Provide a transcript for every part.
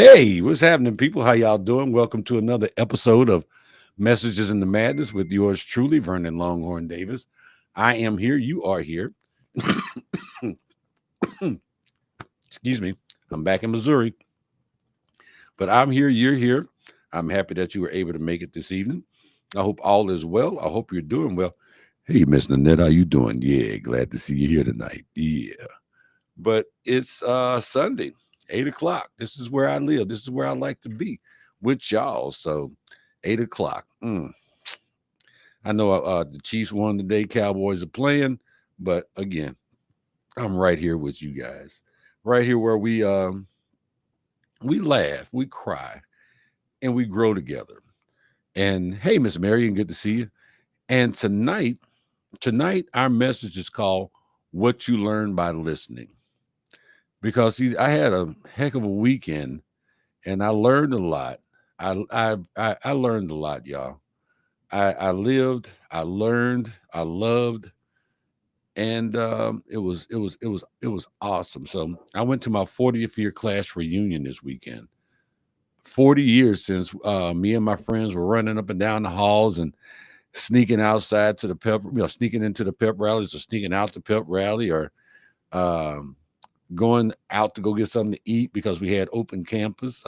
Hey, what's happening, people? How y'all doing? Welcome to another episode of Messages in the Madness with yours truly, Vernon Longhorn Davis. I am here. You are here. Excuse me. I'm back in Missouri, but I'm here. You're here. I'm happy that you were able to make it this evening. I hope all is well. I hope you're doing well. Hey, Miss Nanette, how you doing? Yeah, glad to see you here tonight. Yeah. But it's Sunday, 8 o'clock. This is where I live. This is where I like to be with y'all. So 8 o'clock. I know the Chiefs won today. Cowboys are playing, but again, I'm right here with you guys, right here where we laugh, we cry, and we grow together. And hey, Miss Marion, good to see you. And tonight our message is called "What You Learn by Listening." Because see, I had a heck of a weekend, and I learned a lot. I learned a lot, y'all. I lived, I learned, I loved, and it was awesome. So I went to my 40th year class reunion this weekend. 40 years since me and my friends were running up and down the halls and sneaking outside to the sneaking into the pep rallies or sneaking out the pep rally or um, going out to go get something to eat because we had open campus.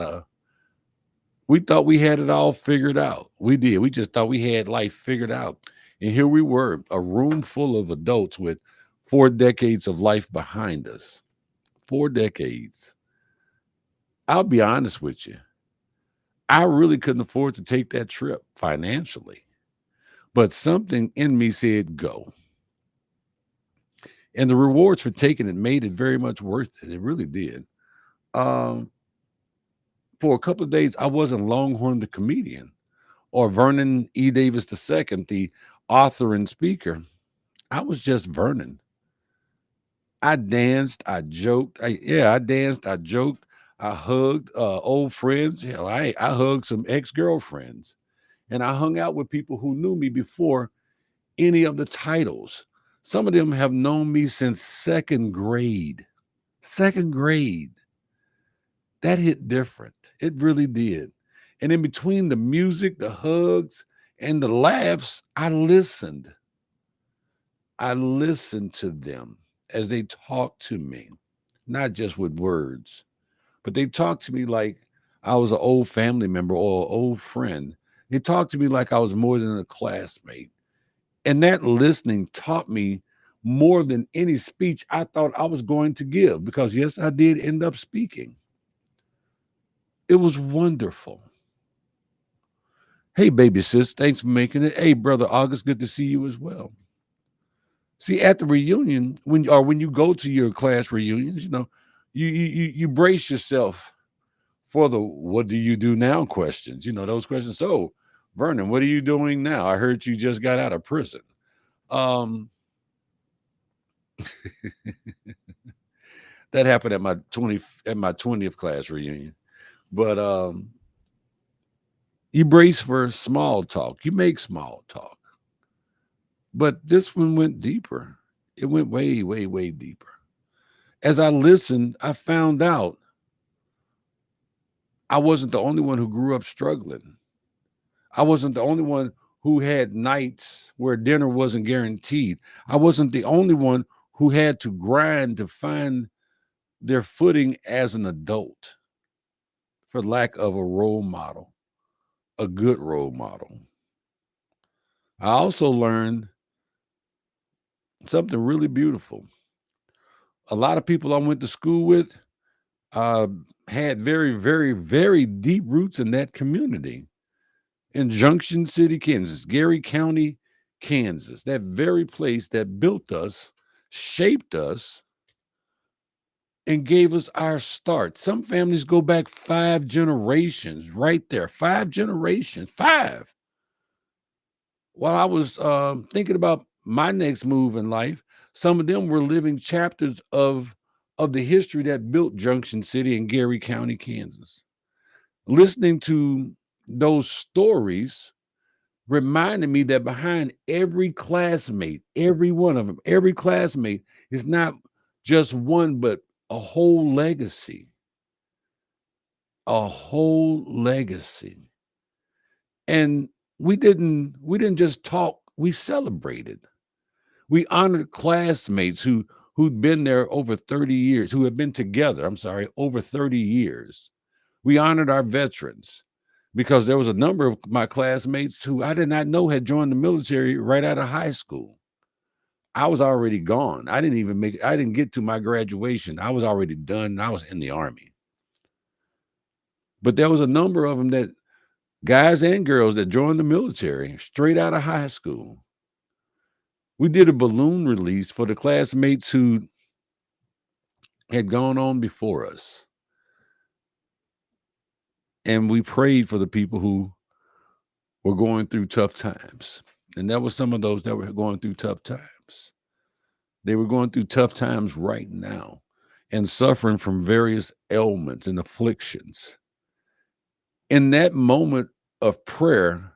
We thought we had it all figured out. We did. We just thought we had life figured out. And here we were, a room full of adults with 4 decades of life behind us. 4 decades. I'll be honest with you. I really couldn't afford to take that trip financially, but something in me said go. And the rewards for taking it made it very much worth it. It really did. Um, for a couple of days, I wasn't Longhorn the comedian or Vernon E. Davis II, the author and speaker. I was just Vernon. I danced, I joked. I danced, I joked, I hugged old friends. Hell, I hugged some ex-girlfriends. And I hung out with people who knew me before any of the titles. Some of them have known me since second grade. Second grade. That hit different. It really did. And in between the music, the hugs, and the laughs, I listened. I listened to them as they talked to me, not just with words, but they talked to me like I was an old family member or an old friend. They talked to me like I was more than a classmate. And that listening taught me more than any speech I thought I was going to give because, yes, I did end up speaking. It was wonderful. Hey, baby sis, thanks for making it. Hey, brother August, good to see you as well. See, at the reunion, when you go to your class reunions, you brace yourself for the "what do you do now" questions. Those questions. So, Vernon, what are you doing now? I heard you just got out of prison. Um, that happened at my 20th class reunion. But you brace for small talk. You make small talk. But this one went deeper. It went way, way, way deeper. As I listened, I found out I wasn't the only one who grew up struggling. I wasn't the only one who had nights where dinner wasn't guaranteed. I wasn't the only one who had to grind to find their footing as an adult for lack of a role model, a good role model. I also learned something really beautiful. A lot of people I went to school with uh, had very, very, very deep roots in that community in Junction City, Kansas, Geary County, Kansas, that very place that built us, shaped us, and gave us our start. Some families go back 5 generations right there, 5 generations, five. While I was thinking about my next move in life, some of them were living chapters of the history that built Junction City in Geary County, Kansas. Listening to those stories reminded me that behind every classmate, every one of them, every classmate is not just one, but a whole legacy, a whole legacy. And we didn't just talk, we celebrated. We honored classmates who'd been there over 30 years, who had been together, I'm sorry, over 30 years. We honored our veterans because there was a number of my classmates who I did not know had joined the military right out of high school. I was already gone. I didn't get to my graduation. I was already done. I was in the Army. But there was a number of them, that guys and girls, that joined the military straight out of high school. We did a balloon release for the classmates who had gone on before us. And we prayed for the people who were going through tough times. And there were some of those that were going through tough times. They were going through tough times right now and suffering from various ailments and afflictions. In that moment of prayer,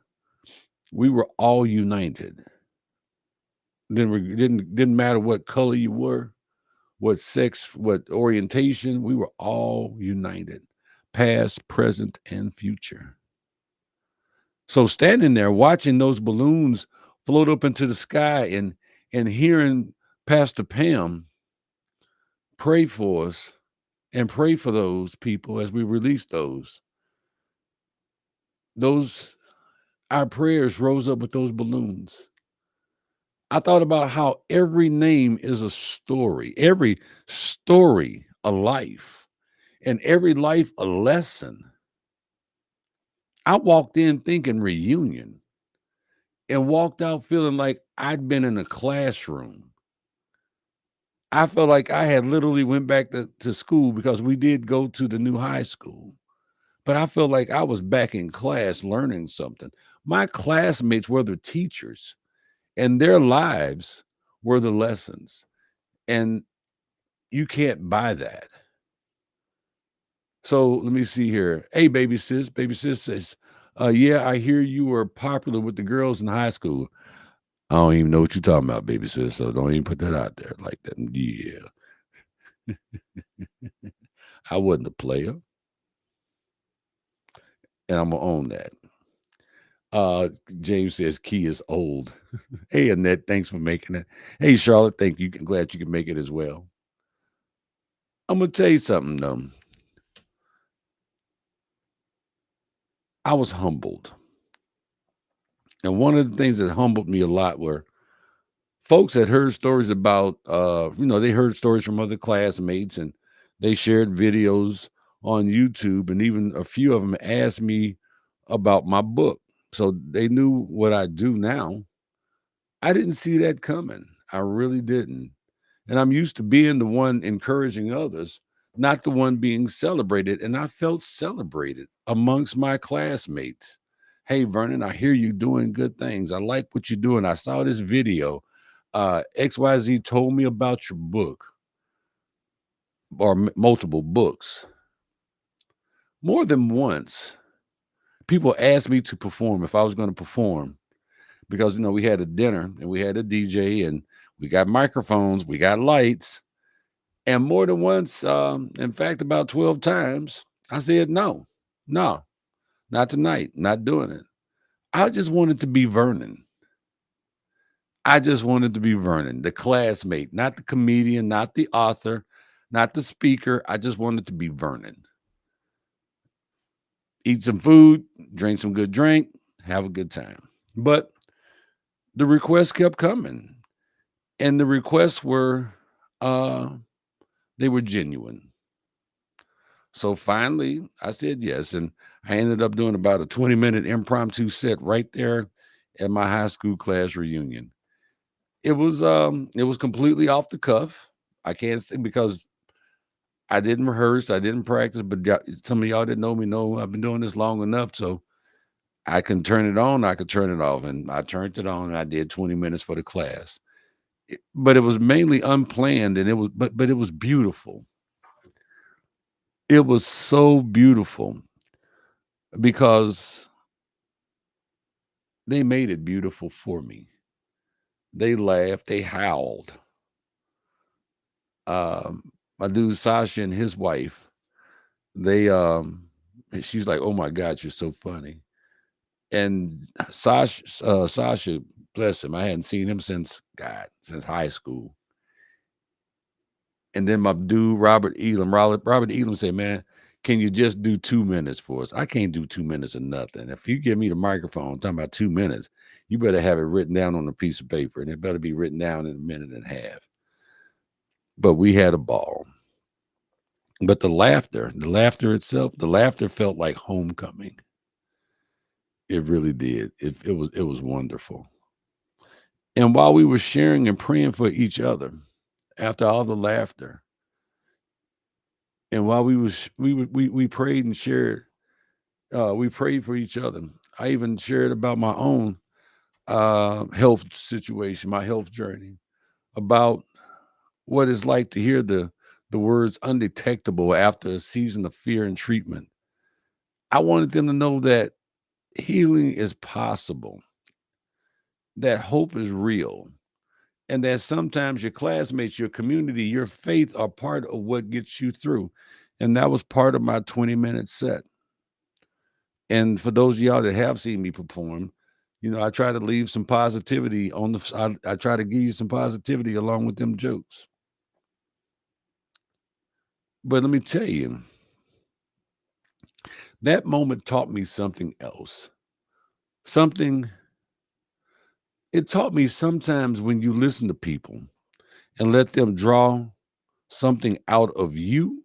we were all united. Didn't matter what color you were, what sex, what orientation, we were all united, past, present, and future. So standing there watching those balloons float up into the sky and hearing Pastor Pam pray for us and pray for those people as we release those our prayers rose up with those balloons. I thought about how every name is a every story a life, and every life a lesson. I walked in thinking reunion and walked out feeling like I'd been in a classroom. I felt like I had literally went back to school, because we did go to the new high school. But I felt like I was back in class learning something. My classmates were the teachers, and their lives were the lessons. And you can't buy that. So let me see here. Hey, baby sis. Baby sis says, yeah, I hear you were popular with the girls in high school. I don't even know what you're talking about, baby sis. So don't even put that out there like that. Yeah. I wasn't a player. And I'm gonna own that. James says Key is old. Hey, Annette, thanks for making it. Hey, Charlotte, thank you. Glad you can make it as well. I'm gonna tell you something though. I was humbled. And one of the things that humbled me a lot were folks that heard stories about they heard stories from other classmates, and they shared videos on YouTube, and even a few of them asked me about my book. So they knew what I do now. I didn't see that coming. I really didn't. And I'm used to being the one encouraging others, not the one being celebrated. And I felt celebrated amongst my classmates. Hey, Vernon, I hear you doing good things. I like what you're doing. I saw this video. XYZ told me about your book, or multiple books. More than once, people asked me to perform, if I was going to perform, because we had a dinner and we had a DJ and we got microphones, we got lights. And more than once, in fact, about 12 times, I said, no, not tonight, not doing it. I just wanted to be Vernon. I just wanted to be Vernon, the classmate, not the comedian, not the author, not the speaker. I just wanted to be Vernon. Eat some food, drink some good drink, have a good time. But the requests kept coming, and the requests were, they were genuine. So finally, I said yes, and I ended up doing about a 20-minute impromptu set right there at my high school class reunion. It was completely off the cuff. I can't say, because I didn't rehearse, I didn't practice, but some of y'all that know me know I've been doing this long enough, so I can turn it on, I could turn it off, and I turned it on, and I did 20 minutes for the class. But it was mainly unplanned, and but it was beautiful. It was so beautiful because they made it beautiful for me. They laughed, they howled. My dude Sasha and his wife, they And she's like, "Oh my God, you're so funny." And Sasha, bless him, I hadn't seen him since high school. And then my dude, Robert Elam said, "Man, can you just do 2 minutes for us?" I can't do 2 minutes of nothing. If you give me the microphone talking about 2 minutes, you better have it written down on a piece of paper, and it better be written down in a minute and a half. But we had a ball. But the laughter itself, the laughter felt like homecoming. It really did. It was wonderful. And while we were sharing and praying for each other, after all the laughter, and while we prayed and shared, we prayed for each other. I even shared about my own health situation, my health journey, about what it's like to hear the words undetectable after a season of fear and treatment. I wanted them to know that healing is possible, that hope is real, and that sometimes your classmates, your community, your faith are part of what gets you through. And that was part of my 20-minute set. And for those of y'all that have seen me perform, I try to leave some positivity on I try to give you some positivity along with them jokes. But let me tell you, that moment taught me something else. Something, it taught me sometimes when you listen to people and let them draw something out of you,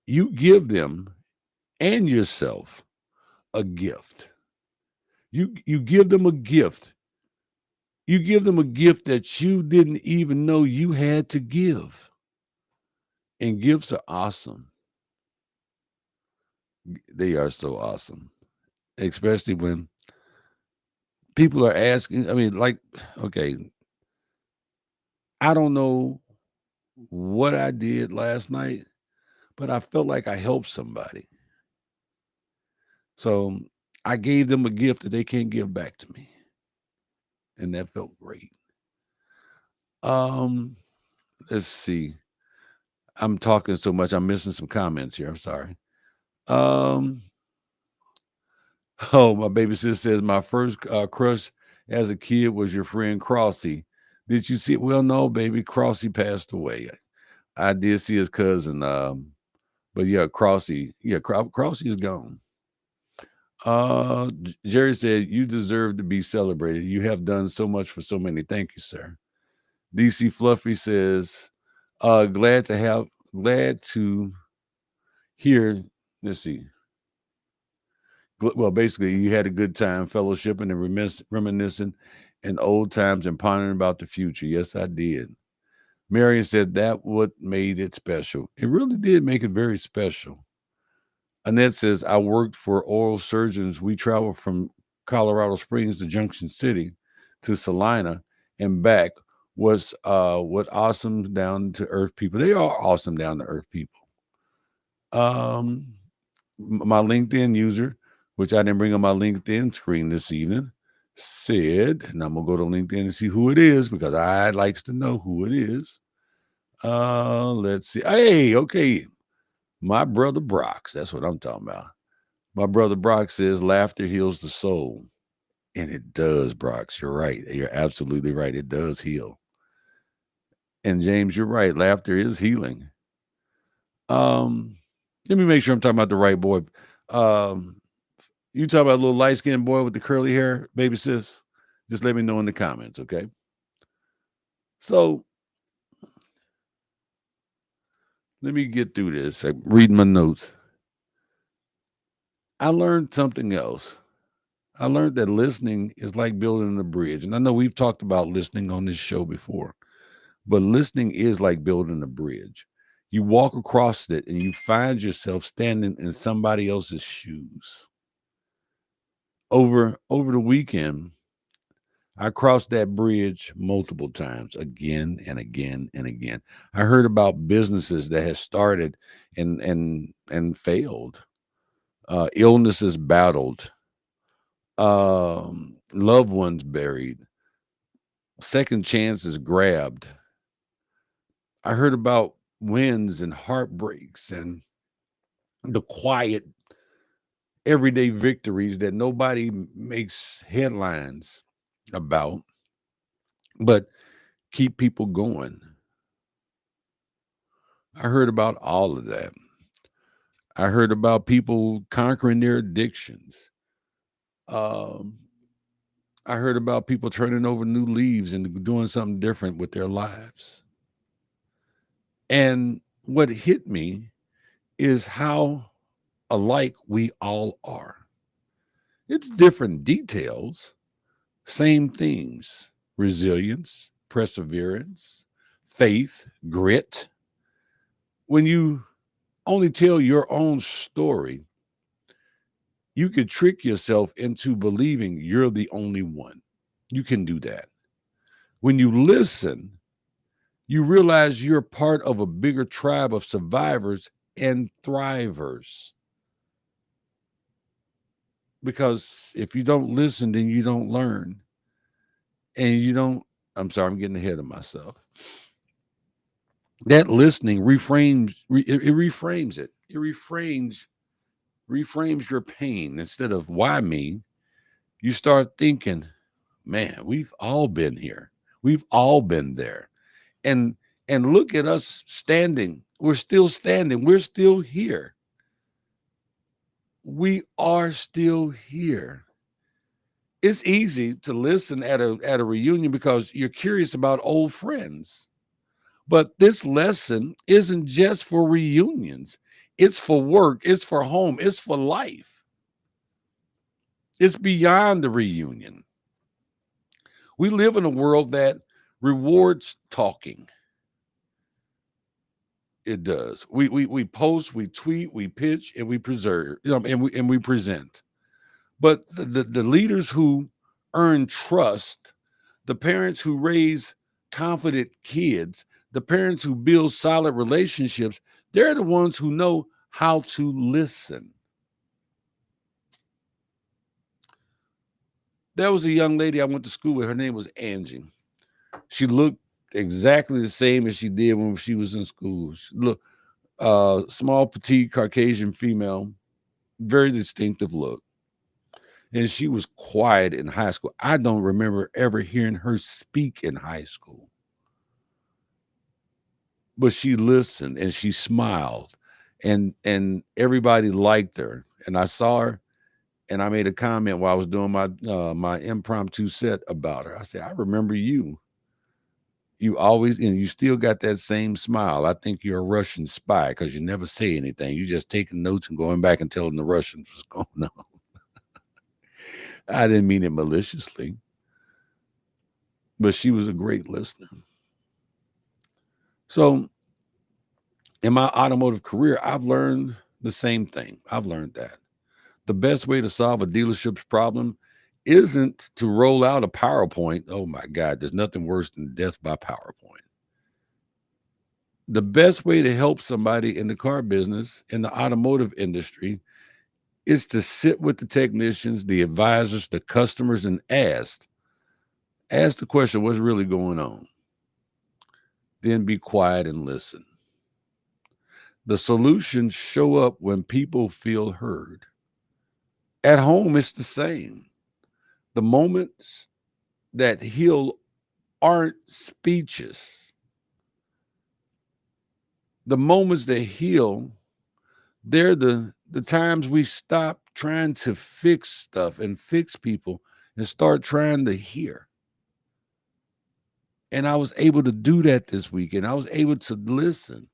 you give them and yourself a gift. You give them a gift. You give them a gift that you didn't even know you had to give. And gifts are awesome. They are so awesome. Especially when people are asking, I mean, like, okay, I don't know what I did last night, but I felt like I helped somebody. So I gave them a gift that they can't give back to me. And that felt great. Um, let's see. I'm talking so much. I'm missing some comments here. I'm sorry. Um, oh, my baby sis says my first crush as a kid was your friend Crossy. Did you see it? Well, no, baby. Crossy passed away. I did see his cousin. But yeah, Crossy. Yeah, Crossy is gone. Jerry said, "You deserve to be celebrated. You have done so much for so many. Thank you, sir." DC Fluffy says, glad to hear. Let's see. Well, basically, you had a good time fellowshipping and reminiscing in old times and pondering about the future. Yes, I did. Marion said that what made it special. It really did make it very special. Annette says, I worked for oral surgeons. We traveled from Colorado Springs to Junction City to Salina and back. Was what awesome down to earth people. They are awesome down to earth people. Um, my LinkedIn user, which I didn't bring on my LinkedIn screen this evening, said, and I'm gonna go to LinkedIn and see who it is because I likes to know who it is. Let's see. Hey, okay. My brother Brox. That's what I'm talking about. My brother Brock says laughter heals the soul. And it does, Brox. You're right. You're absolutely right. It does heal. And James, you're right. Laughter is healing. Um, Let me make sure I'm talking about the right boy. Um, you talk about a little light skinned boy with the curly hair, baby sis. Just let me know in the comments, okay? So let me get through this. I'm reading my notes. I learned something else. I learned that listening is like building a bridge. And I know we've talked about listening on this show before, but listening is like building a bridge. You walk across it and you find yourself standing in somebody else's shoes. Over the weekend, I crossed that bridge multiple times, again and again and again. I heard about businesses that had started and failed, illnesses battled, loved ones buried, second chances grabbed. I heard about wins and heartbreaks and the quiet. everyday victories that nobody makes headlines about, but keep people going. I heard about all of that. I heard about people conquering their addictions. Um, I heard about people turning over new leaves and doing something different with their lives. And what hit me is how alike we all are. It's different details, same themes: resilience, perseverance, faith, grit. When you only tell your own story, you could trick yourself into believing you're the only one. You can do that. When you listen, you realize you're part of a bigger tribe of survivors and thrivers. Because if you don't listen, then you don't learn. And you don't, I'm sorry, I'm getting ahead of myself. That listening it reframes it. It reframes your pain. Instead of why me, you start thinking, man, we've all been here. We've all been there. And and look at us standing. We're still standing. We're still here. We are still here. It's easy to listen at a reunion because you're curious about old friends. But this lesson isn't just for reunions. It's for work, it's for home, it's for life. It's beyond the reunion. We live in a world that rewards talking. It does. We post, we tweet, we pitch, and we preserve, and we present. But the leaders who earn trust, the parents who raise confident kids, the parents who build solid relationships, they're the ones who know how to listen. There was a young lady I went to school with. Her name was Angie. She looked exactly the same as she did when she was in school. She looked small, petite, Caucasian female, very distinctive look. And she was quiet in high school. I don't remember ever hearing her speak in high school. But she listened and she smiled, and everybody liked her. And I saw her, and I made a comment while I was doing my impromptu set about her. I said, I remember you. You always, and you still got that same smile. I think you're a Russian spy because you never say anything. You just taking notes and going back and telling the Russians what's going on. I didn't mean it maliciously, but she was a great listener. So in my automotive career, I've learned the same thing. I've learned that the best way to solve a dealership's problem isn't to roll out a PowerPoint. Oh my God, there's nothing worse than death by PowerPoint. The best way to help somebody in the car business, in the automotive industry, is to sit with the technicians, the advisors, the customers, and ask the question, what's really going on? Then be quiet and listen. The solutions show up when people feel heard. At home, it's the same. The moments that heal aren't speeches. The moments that heal, they're the times we stop trying to fix stuff and fix people and start trying to hear. And I was able to do that this weekend. I was able to listen.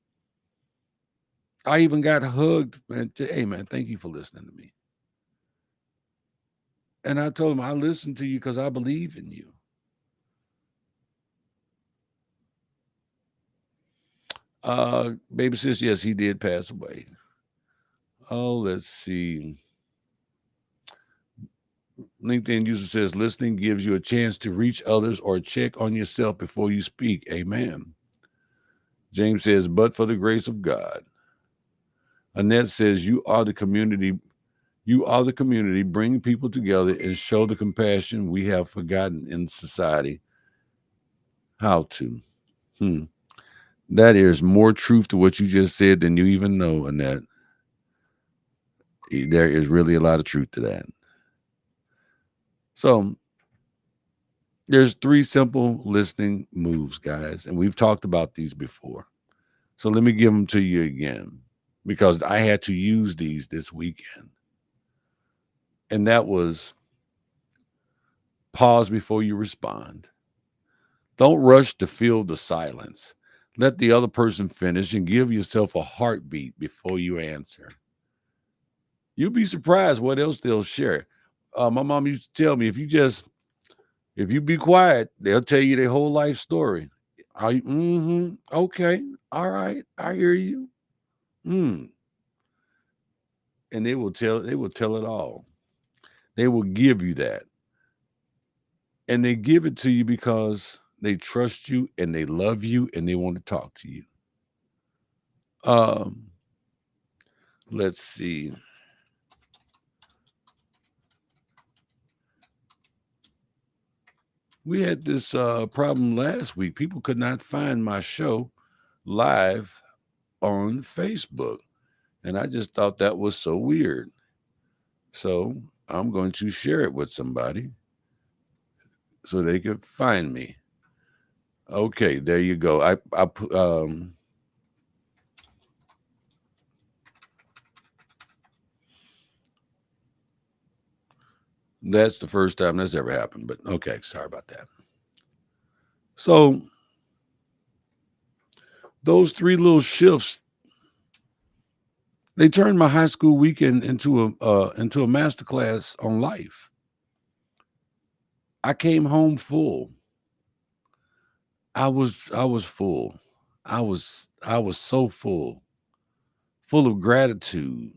I even got hugged, man. Hey, man, thank you for listening to me. And I told him, I listened to you because I believe in you. Baby sis, yes, he did pass away. Oh, let's see. LinkedIn user says listening gives you a chance to reach others or check on yourself before you speak. Amen. James says, but for the grace of God. Annette says, you are the community. You are the community. Bring people together and show the compassion we have forgotten in society how to. Hmm. That is more truth to what you just said than you even know, Annette. There is really a lot of truth to that. So there's 3 simple listening moves, guys, and we've talked about these before. So let me give them to you again because I had to use these this weekend. And that was pause before you respond. Don't rush to fill the silence. Let the other person finish and give yourself a heartbeat before you answer. You'll be surprised what else they'll share. My mom used to tell me if you be quiet, they'll tell you their whole life story. Okay, all right, I hear you. Mm. And they will tell it all. They will give you that. And they give it to you because they trust you and they love you and they want to talk to you. Um, let's see. We had this problem last week. People could not find my show live on Facebook. And I just thought that was so weird. So I'm going to share it with somebody so they could find me. Okay, there you go. That's the first time that's ever happened. But okay, sorry about that. So those 3 little shifts, they turned my high school weekend into a master class on life. I came home full. I was full. I was so full of gratitude,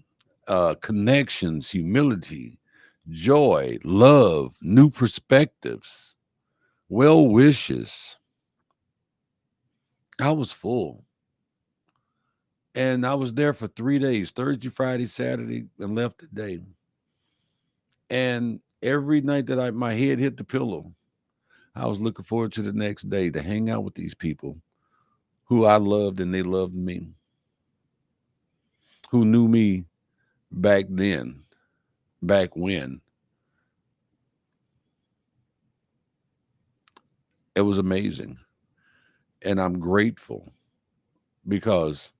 connections, humility, joy, love, new perspectives, well wishes. I was full. And I was there for 3 days, Thursday, Friday, Saturday, and left today. And every night that my head hit the pillow, I was looking forward to the next day to hang out with these people who I loved and they loved me, who knew me back then, back when. It was amazing. And I'm grateful because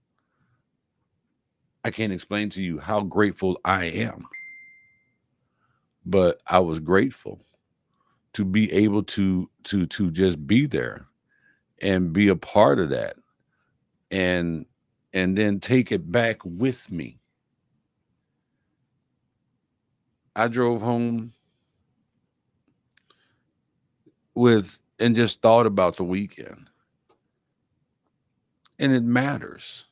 I can't explain to you how grateful I am. But I was grateful to be able to just be there and be a part of that and then take it back with me. I drove home with and just thought about the weekend. And it matters.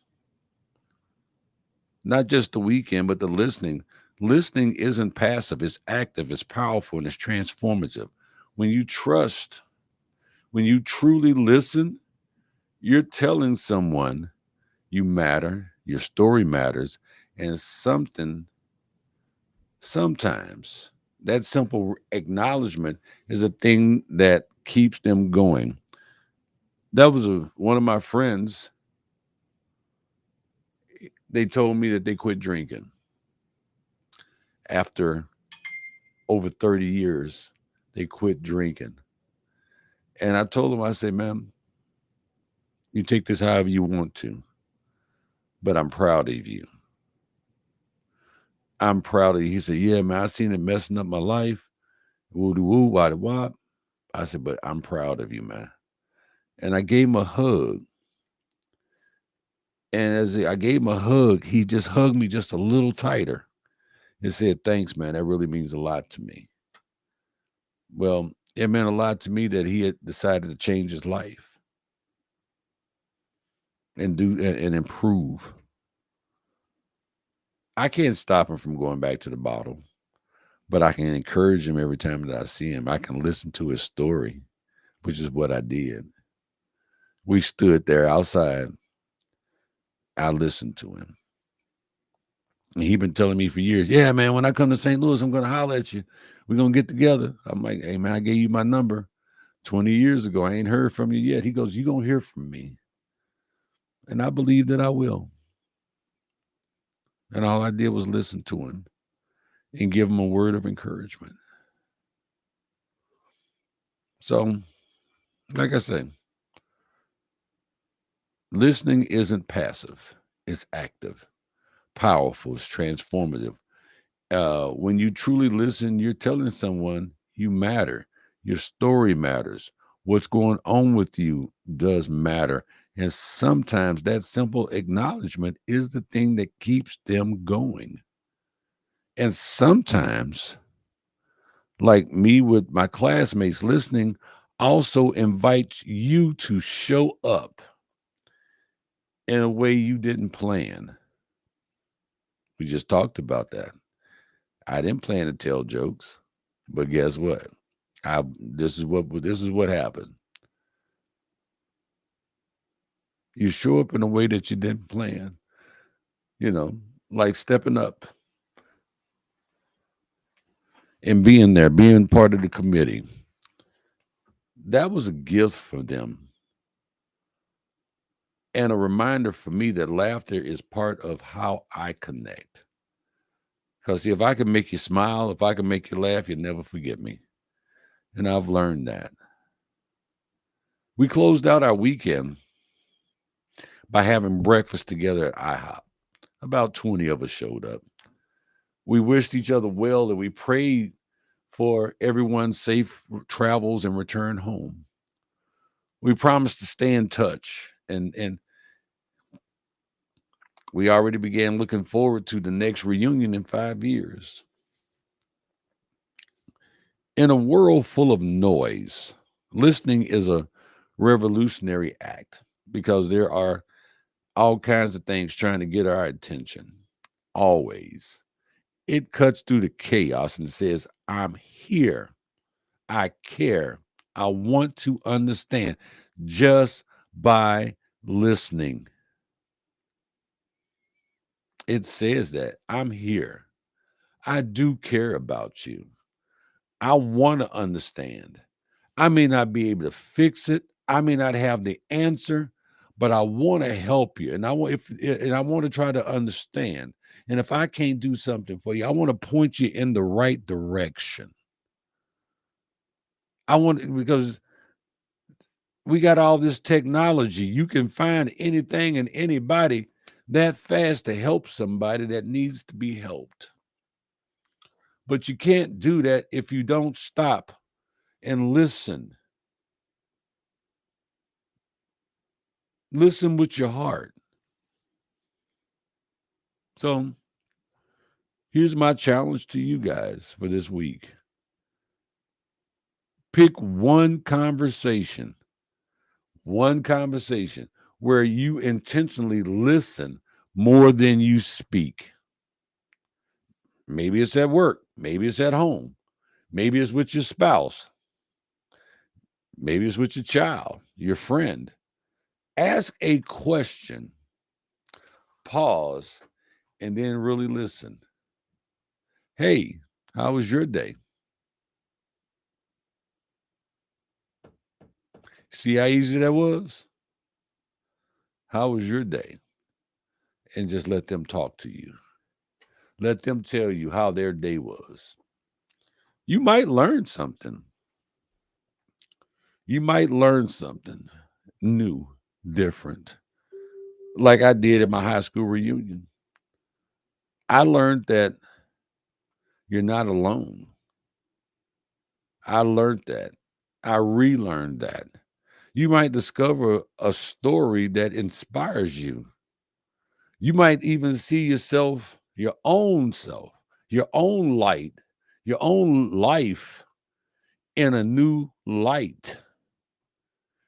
Not just the weekend, but the listening. Listening isn't passive, it's active, it's powerful, and it's transformative. When you trust, when you truly listen, you're telling someone you matter, your story matters, and sometimes that simple acknowledgement is a thing that keeps them going. That was one of my friends. They told me that they quit drinking after over 30 years. They quit drinking. And I told them, I said, man, you take this however you want to, but I'm proud of you. I'm proud of you. He said, yeah, man, I seen it messing up my life. Woo doo woo, wah wah. I said, but I'm proud of you, man. And I gave him a hug. And as I gave him a hug, he just hugged me just a little tighter and said, thanks, man. That really means a lot to me. Well, it meant a lot to me that he had decided to change his life and and improve. I can't stop him from going back to the bottle, but I can encourage him every time that I see him. I can listen to his story, which is what I did. We stood there outside. I listened to him. And he been telling me for years, yeah, man, when I come to St. Louis, I'm going to holler at you. We're going to get together. I'm like, hey, man, I gave you my number 20 years ago. I ain't heard from you yet. He goes, you going to hear from me. And I believe that I will. And all I did was listen to him and give him a word of encouragement. So, like I say, listening isn't passive, it's active, powerful, it's transformative. When you truly listen, you're telling someone you matter. Your story matters. What's going on with you does matter. And sometimes that simple acknowledgement is the thing that keeps them going. And sometimes, like me with my classmates, listening also invites you to show up in a way you didn't plan. We just talked about that. I didn't plan to tell jokes, but guess what? This is what happened. You show up in a way that you didn't plan, you know, like stepping up and being there, being part of the committee. That was a gift for them and a reminder for me that laughter is part of how I connect. Because if I can make you smile, if I can make you laugh, you'll never forget me. And I've learned that. We closed out our weekend by having breakfast together at IHOP. About 20 of us showed up. We wished each other well and we prayed for everyone's safe travels and return home. We promised to stay in touch and we already began looking forward to the next reunion in 5 years. In a world full of noise, listening is a revolutionary act because there are all kinds of things trying to get our attention. Always. It cuts through the chaos and says, I'm here. I care. I want to understand just by listening. It says that I'm here. I do care about you. I want to understand. I may not be able to fix it. I may not have the answer, but I want to help you. And I want to try to understand. And if I can't do something for you, I want to point you in the right direction. I want because we got all this technology. You can find anything and anybody that fast to help somebody that needs to be helped. But you can't do that if you don't stop and listen. Listen with your heart. So here's my challenge to you guys for this week. Pick one conversation where you intentionally listen more than you speak. Maybe it's at work, maybe it's at home, maybe it's with your spouse, maybe it's with your child, your friend. Ask a question, pause, and then really listen. Hey, how was your day? See how easy that was? How was your day? And just let them talk to you. Let them tell you how their day was. You might learn something. You might learn something new, different, like I did at my high school reunion. I learned that you're not alone. I learned that. I relearned that. You might discover a story that inspires you. You might even see yourself, your own light, your own life in a new light.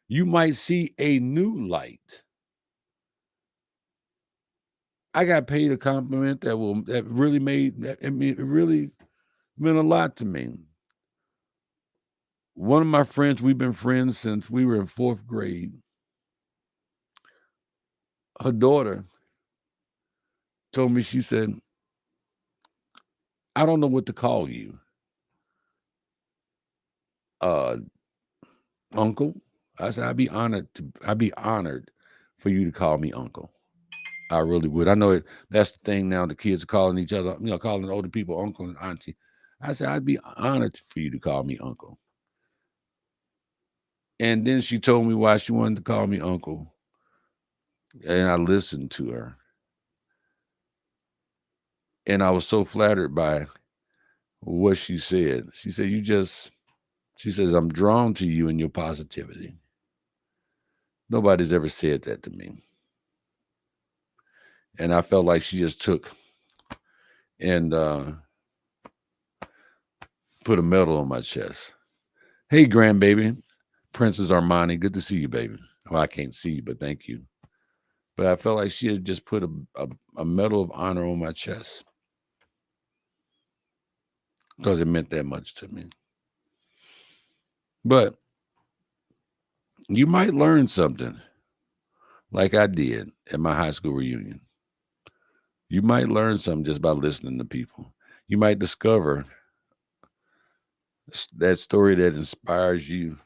You might see a new light. I got paid a compliment that really made that it really meant a lot to me. One of my friends, we've been friends since we were in fourth grade. Her daughter told me, she said, I don't know what to call you. Uh, uncle. I said, I'd be honored for you to call me uncle. I really would. I know it. That's the thing now. The kids are calling each other, calling older people uncle and auntie. I said, I'd be honored for you to call me uncle. And then she told me why she wanted to call me uncle. And I listened to her. And I was so flattered by what she said. She said, she says, I'm drawn to you and your positivity. Nobody's ever said that to me. And I felt like she just took and put a medal on my chest. Hey, grandbaby, Princess Armani, good to see you, baby. Well, I can't see you, but thank you. But I felt like she had just put a medal of honor on my chest because it meant that much to me. But you might learn something like I did at my high school reunion. You might learn something just by listening to people. You might discover that story that inspires you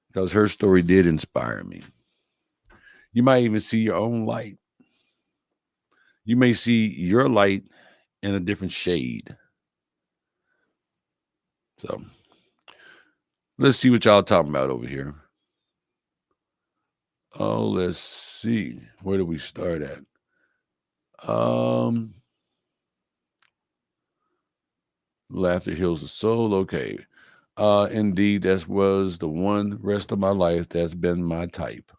because her story did inspire me. You might even see your own light. You may see your light in a different shade. So let's see what y'all talking about over here. Oh, let's see. Where do we start at? Laughter heals the soul. Okay. Indeed, that was the one rest of my life that's been my type.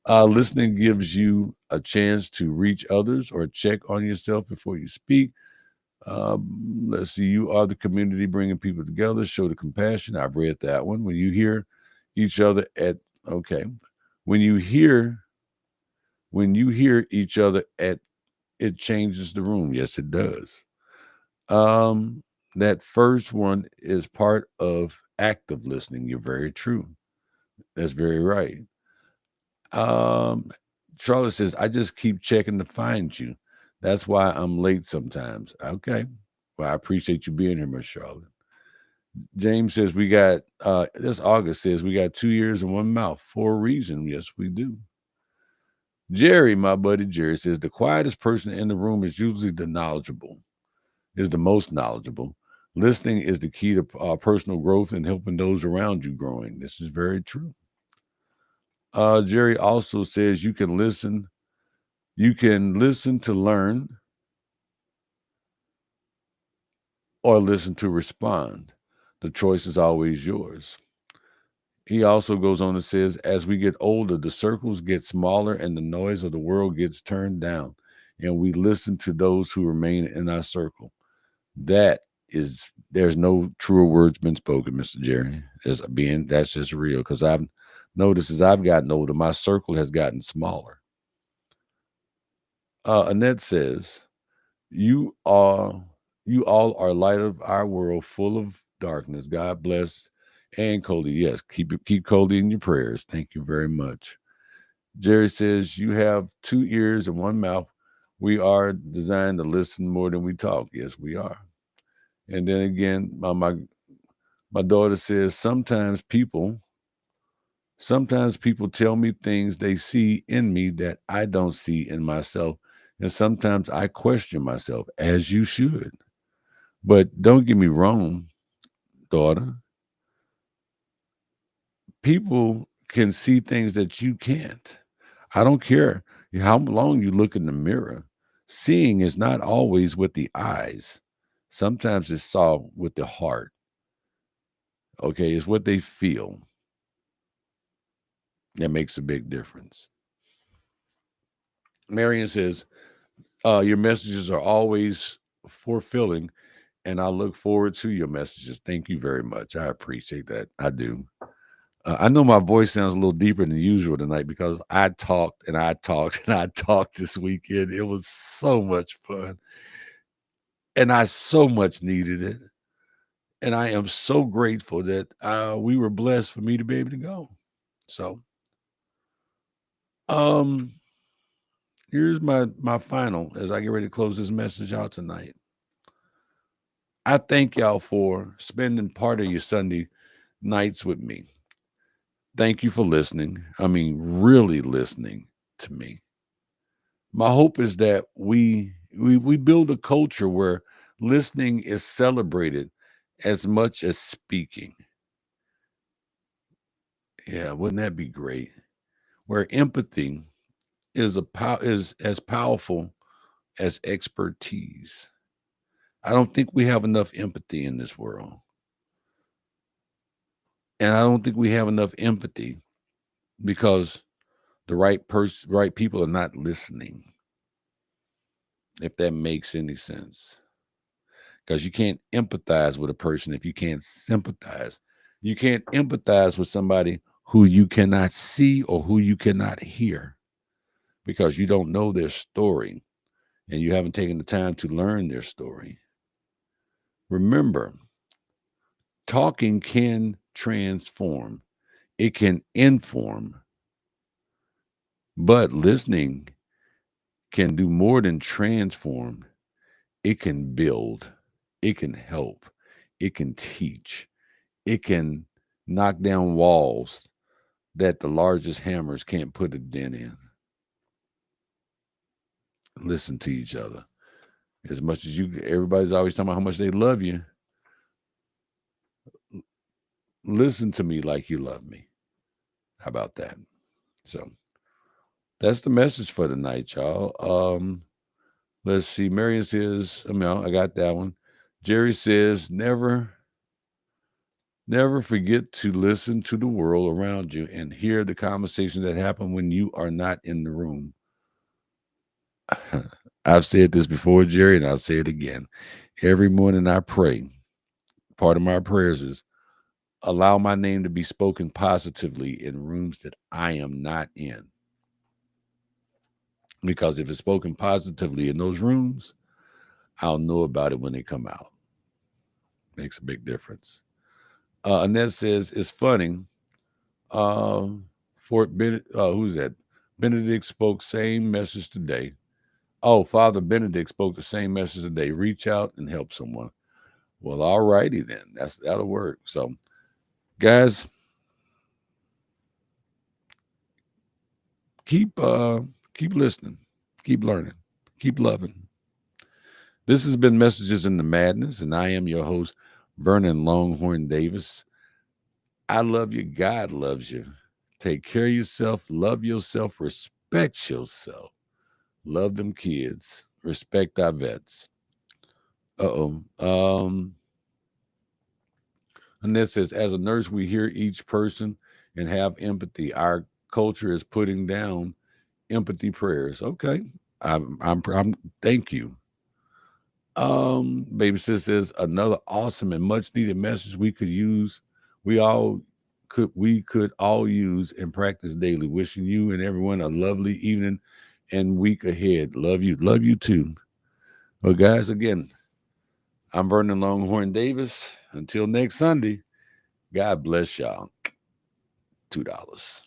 Listening gives you a chance to reach others or check on yourself before you speak. Let's see. You are the community bringing people together. Show the compassion. I've read that one. When you hear each other at okay, when you hear each other at it changes the room. Yes, it does. Um, that first one is part of active listening. You're very true. That's very right. Um, Charlotte says, I just keep checking to find you. That's why I'm late sometimes. Okay. Well, I appreciate you being here, Miss Charlotte. James says we got this August says we got 2 ears and one mouth for a reason. Yes, we do. Jerry, my buddy Jerry, says the quietest person in the room is usually is the most knowledgeable. Listening is the key to personal growth and helping those around you growing. This is very true. Jerry also says you can listen. You can listen to learn or listen to respond. The choice is always yours. He also goes on and says, as we get older, the circles get smaller and the noise of the world gets turned down, and we listen to those who remain in our circle. That is, there's no truer words been spoken, Mr. Jerry. That's just real because I've noticed as I've gotten older, my circle has gotten smaller. Annette says, "You are, you all are light of our world, full of darkness. God bless." And Cody, yes, keep Cody in your prayers. Thank you very much. Jerry says, "You have 2 ears and one mouth. We are designed to listen more than we talk." Yes, we are. And then again, my daughter says, sometimes people tell me things they see in me that I don't see in myself. And sometimes I question myself, as you should. But don't get me wrong, daughter. People can see things that you can't. I don't care how long you look in the mirror. Seeing is not always with the eyes. Sometimes it's saw with the heart. Okay, it's what they feel that makes a big difference. Marion says, your messages are always fulfilling, and I look forward to your messages. Thank you very much. I appreciate that. I do. I know my voice sounds a little deeper than usual tonight because I talked and I talked and I talked this weekend. It was so much fun, and I so much needed it. And I am so grateful that we were blessed for me to be able to go. So, um, here's my final as I get ready to close this message out tonight. I thank y'all for spending part of your Sunday nights with me. Thank you for listening. I mean, really listening. to me. My hope is that we build a culture where listening is celebrated as much as speaking. Yeah, wouldn't that be great? Where empathy is as powerful as expertise. I don't think we have enough empathy in this world. And I don't think we have enough empathy because the right people are not listening, if that makes any sense. Because you can't empathize with a person if you can't sympathize. You can't empathize with somebody who you cannot see or who you cannot hear because you don't know their story and you haven't taken the time to learn their story. Remember, talking can transform, it can inform, but listening can do more than transform. It can build, it can help, it can teach, it can knock down walls that the largest hammers can't put a dent in. Listen to each other. As much as everybody's always talking about how much they love you, listen to me like you love me. How about that? So that's the message for tonight, y'all. Let's see. Marion says, I got that one. Jerry says, never forget to listen to the world around you and hear the conversations that happen when you are not in the room. I've said this before, Jerry, and I'll say it again. Every morning I pray. Part of my prayers is allow my name to be spoken positively in rooms that I am not in. Because if it's spoken positively in those rooms, I'll know about it when they come out. Makes a big difference. Annette says, it's funny. Fort Benedict, who's that? Benedict spoke same message today. Oh, Father Benedict spoke the same message today. Reach out and help someone. Well, all righty then. That'll work. So, guys, keep listening, keep learning, keep loving. This has been Messages in the Madness, and I am your host, Vernon Longhorn Davis. I love you. God loves you. Take care of yourself. Love yourself. Respect yourself. Love them kids. Respect our vets. Uh-oh. Annette says, as a nurse, we hear each person and have empathy. Our culture is putting down empathy prayers. Okay. I'm thank you. Baby sis says another awesome and much needed message we could use. We could all use and practice daily. Wishing you and everyone a lovely evening and week ahead. Love you. Love you too. Well, guys, again, I'm Vernon Longhorn Davis. Until next Sunday, God bless y'all. $2.